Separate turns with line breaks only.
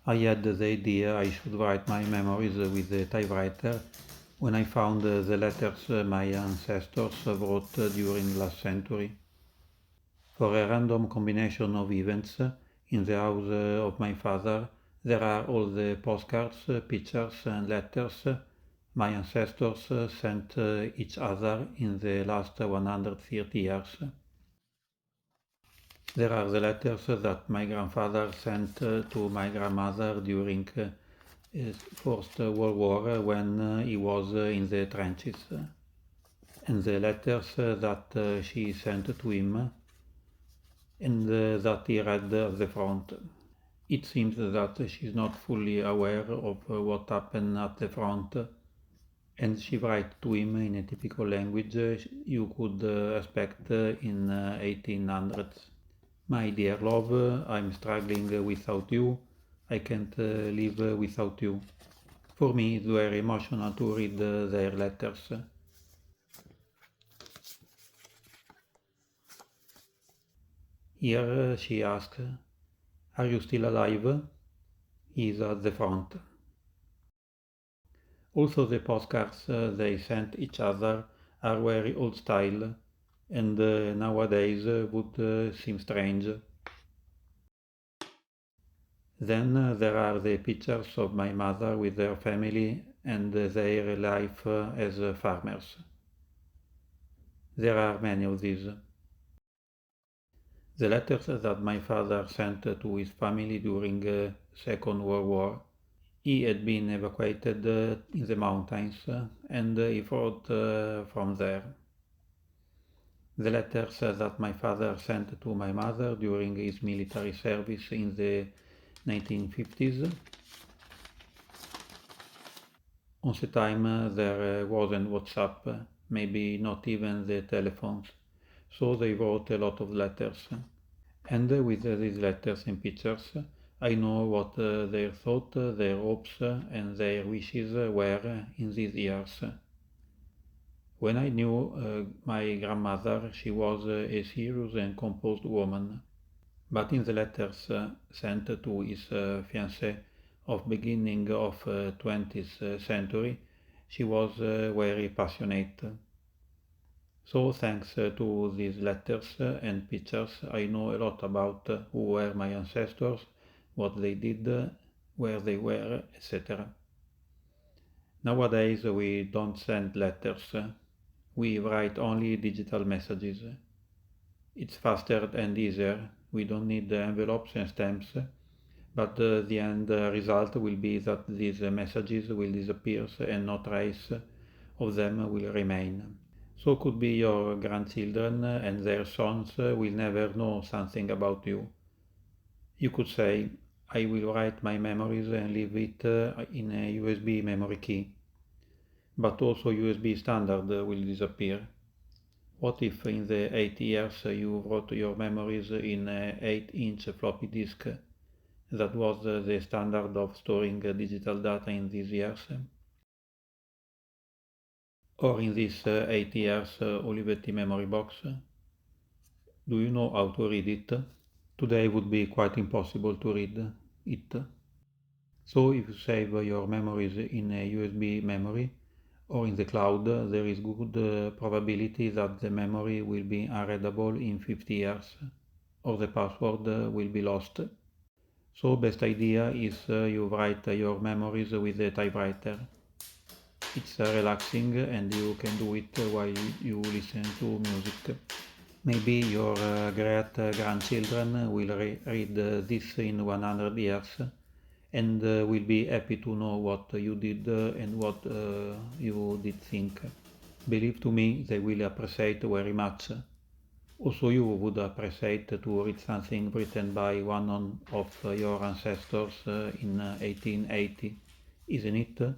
I had the idea I should write my memories with the typewriter when I found the letters my ancestors wrote during last century. For a random combination of events, in the house of my father, there are all the postcards, pictures, and letters my ancestors sent each other in the last 130 years. There are the letters that my grandfather sent to my grandmother during First World War when he was in the trenches, and the letters that she sent to him and that he read at the front. It seems that she is not fully aware of what happened at the front, and she writes to him in a typical language you could expect in 1800s. My dear love, I'm struggling without you. I can't live without you. For me, it's very emotional to read their letters. Here she asks, are you still alive? He's at the front. Also, the postcards they sent each other are very old style and nowadays would seem strange. Then there are the pictures of my mother with their family and their life as farmers. There are many of these. The letters that my father sent to his family during Second World War. He had been evacuated in the mountains and he wrote from there. The letters that my father sent to my mother during his military service in the 1950s. On the time there wasn't WhatsApp, maybe not even the telephones, so they wrote a lot of letters. And with these letters and pictures, I know what their thoughts, their hopes, and their wishes were in these years. When I knew my grandmother, she was a serious and composed woman. But in the letters sent to his fiancée of beginning of 20th century, she was very passionate. So thanks to these letters and pictures, I know a lot about who were my ancestors, what they did, where they were, etc. Nowadays we don't send letters, we write only digital messages. It's faster and easier, we don't need envelopes and stamps, but the end result will be that these messages will disappear and no trace of them will remain. So could be your grandchildren and their sons will never know something about you. You could say, I will write my memories and leave it in a USB memory key. But also USB standard will disappear. What if in the 8 years you wrote your memories in an 8-inch floppy disk? That was the standard of storing digital data in these years. Or in this 8 years Olivetti memory box. Do you know how to read it? Today would be quite impossible to read it. So if you save your memories in a USB memory or in the cloud, there is good probability that the memory will be unreadable in 50 years or the password will be lost. So best idea is you write your memories with a typewriter. It's relaxing and you can do it while you listen to music. Maybe your great-grandchildren will read this in 100 years and will be happy to know what you did and what you did think. Believe to me, they will appreciate very much. Also you would appreciate to read something written by one of your ancestors in 1880, isn't it?